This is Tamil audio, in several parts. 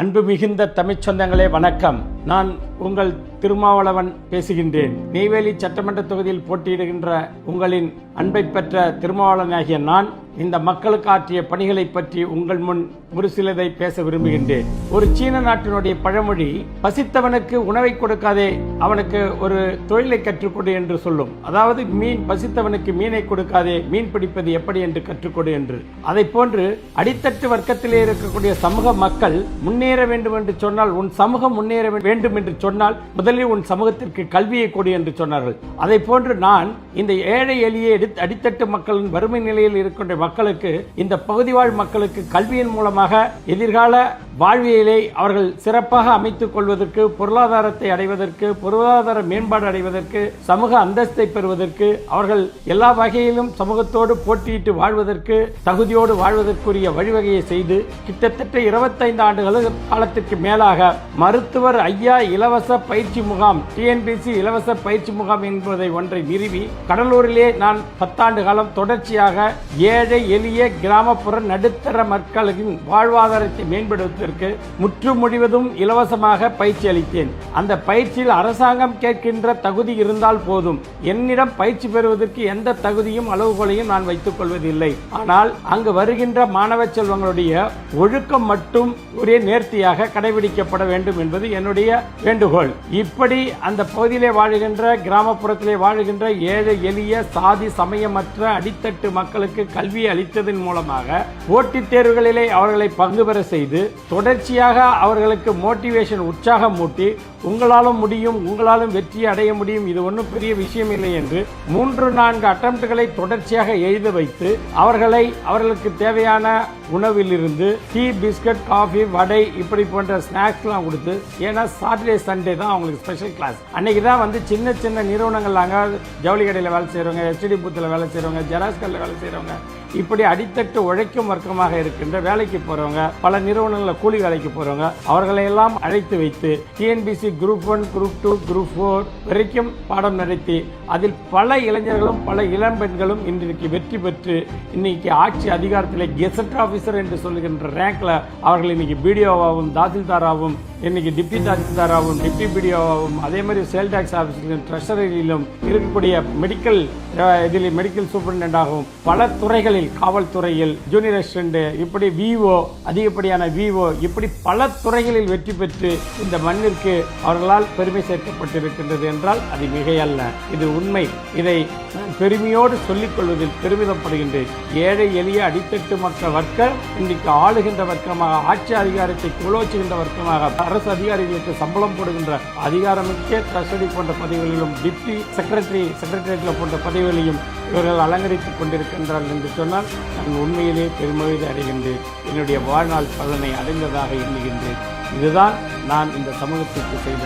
அன்பு மிகுந்த தமிழ்ச் சொந்தங்களே வணக்கம். நான் உங்கள் திருமாவளவன் பேசுகின்றேன். நெய்வேலி சட்டமன்ற தொகுதியில் போட்டியிடுகின்ற உங்களின் அன்பை பெற்ற திருமாவளவனாகிய நான் இந்த மக்களுக்கு ஆற்றிய பணிகளை பற்றி உங்கள் முன் ஒரு சிலதை பேச விரும்புகின்றேன். ஒரு சீன நாட்டினுடைய பழமொழி, பசித்தவனுக்கு உணவை கொடுக்காதே, அவனுக்கு ஒரு தொழிலை கற்றுக்கொடு என்று சொல்லும். அதாவது பசித்தவனுக்கு மீனை கொடுக்காதே, மீன் பிடிப்பது எப்படி என்று கற்றுக்கொடு என்று. அதை போன்று அடித்தட்டு வர்க்கத்திலே இருக்கக்கூடிய சமூக மக்கள் முன்னேற வேண்டும் என்று சொன்னால், உன் சமூகம் முன்னேற வேண்டும் என்று சொன்னால் முதலில் உன் சமூகத்திற்கு கல்வியை கொடு என்று சொன்னார்கள். அதை போன்று நான் இந்த ஏழை எளிய அடித்தட்டு மக்களின் வறுமை நிலையில் இருக்கின்ற மக்களுக்கு, இந்த பகுதி வாழ் மக்களுக்கு கல்வியின் மூலமாக எதிர்கால வாழ்வியலை அவர்கள் சிறப்பாக அமைத்துக் கொள்வதற்கு, பொருளாதாரத்தை அடைவதற்கு, பொருளாதார மேம்பாடு அடைவதற்கு, சமூக அந்தஸ்தை பெறுவதற்கு, அவர்கள் எல்லா வகையிலும் சமூகத்தோடு போட்டியிட்டு வாழ்வதற்கு, தகுதியோடு வாழ்வதற்குரிய வழிவகையை செய்து கிட்டத்தட்ட 25 ஆண்டுகள் காலத்திற்கு மேலாக மருத்துவர் ஐயா இலவச பயிற்சி முகாம், டிஎன்பிசி இலவச பயிற்சி முகாம் என்பதை ஒன்றை நிறுவி கடலூரிலே நான் 10 ஆண்டு காலம் தொடர்ச்சியாக ஏழை எளிய கிராமப்புற நடுத்தர மக்களின் வாழ்வாதாரத்தை மேம்படுத்துவதற்கு முற்றும் முழுவதும் இலவசமாக பயிற்சி அளித்தேன். அந்த பயிற்சியில் அரசாங்கம் கேட்கின்ற தகுதி இருந்தால் போதும். என்னிடம் பயிற்சி பெறுவதற்கு எந்த தகுதியும் அளவுகோலையும் நான் வைத்துக் கொள்வதில்லை. ஆனால் அங்கு வருகின்ற மாணவ செல்வங்களுடைய ஒழுக்கம் மட்டும் ஒரே நேர்த்தியாக கடைபிடிக்கப்பட வேண்டும் என்பது என்னுடைய வேண்டுகோள். இப்படி அந்த பகுதியிலே வாழுகின்ற, கிராமப்புறத்திலே வாழுகின்ற ஏழை எளிய சாதி சமயமற்ற அடித்தட்டு மக்களுக்கு கல்வி அளித்ததன் மூலமாக போட்டித் தேர்வுகளிலே அவர்களை பங்கு பெற செய்து தொடர்ச்சியாக அவர்களுக்கு மோட்டிவேஷன், உற்சாகம் மூட்டி, உங்களாலும் முடியும், உங்களாலும் வெற்றி அடைய முடியும், இது ஒன்றும் பெரிய விஷயம் இல்லை என்று 3-4 அட்டம்ப்ட்களை தொடர்ச்சியாக எழுத வைத்து அவர்களுக்கு தேவையான உணவிலிருந்து டீ, பிஸ்கட், காஃபி, வடை இப்படி போன்ற ஸ்நாக்ஸ்லாம் கொடுத்து, ஏன்னா சாட்டர்டே சண்டே தான் அவங்களுக்கு ஸ்பெஷல் கிளாஸ். அன்னைக்கு தான் சின்ன சின்ன நிறுவனங்கள், நாங்கள் ஜவுளி கடையில் வேலை செய்கிறவங்க, எஸ்டி பூத்தில் வேலை செய்கிறவங்க, ஜெராக்ஸ் கடையில் வேலை செய்கிறவங்க, இப்படி அடித்தட்டு உழைக்கும் வர்க்கமாக இருக்கின்ற வேலைக்கு போறவங்க, பல நிறுவனங்களில் கூலி வேலைக்கு போறவங்க, அவர்களையெல்லாம் அழைத்து வைத்து டிஎன்பிசி குரூப் 1, குரூப் 2, குரூப் 4 வரைக்கும் பாடம் நடத்தி, அதில் பல இளைஞர்களும் பல இளம்பெண்களும் இன்றைக்கு வெற்றி பெற்று இன்னைக்கு ஆட்சி அதிகாரத்தில் கெசட் ஆபீசர் என்று சொல்லுகின்ற ரேங்க்ல அவர்கள் இன்னைக்கு பிடிஓவாகவும், தாசில்தாராகவும், இன்னைக்கு டிப்டி தாசில்தாராகவும், டிப்டி பிடிஓவாகவும், அதே மாதிரி சேல் டாக்ஸ் ஆபீஸிலும், ட்ரெஷரியிலும் இருக்கக்கூடிய மெடிக்கல் சூப்பரிண்டென்டாகவும், பல துறைகளில், காவல்துறையில் ஜூனியர் அசிஸ்டன்ட், இப்படி விஓ, அதிகப்படியான விஓ, இப்படி பல துறைகளில் வெற்றி பெற்று இந்த மண்ணிற்கு அவர்களால் பெருமை சேர்க்கப்பட்டிருக்கின்றது என்றால் அது மிகையல்ல, இது உண்மை. இதை நான் பெருமையோடு சொல்லிக் கொள்வதில் பெருமிதப்படுகின்றேன். ஏழை எளிய அடித்தட்டு மக்கள் வர்க்கம் இன்றைக்கு ஆளுகின்ற வர்க்கமாக, ஆட்சி அதிகாரத்தை குலோச்சுகின்ற வர்க்கமாக, அரசு அதிகாரிகளுக்கு சம்பளம் போடுகின்ற அதிகாரமிக்க ட்ரெஷரி போன்ற பதவிகளிலும், டிப்டி செக்ரட்டரியேட்டில் போன்ற பதவிகளையும் இவர்கள் அலங்கரித்துக் கொண்டிருக்கின்றார்கள் என்று சொன்னால் நான் உண்மையிலே பெருமகிழ்ச்சி அடைகின்றேன். என்னுடைய வாழ்நாள் பலனை அடைந்ததாக எண்ணுகின்றேன். இதுதான் நான் இந்த சமூகத்திற்கு செய்த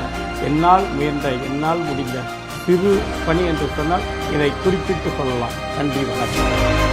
என்னால் முயன்ற, என்னால் முடிந்த சிறு பணி என்று சொன்னால் இதை குறிப்பிட்டு சொல்லலாம். நன்றி, வணக்கம்.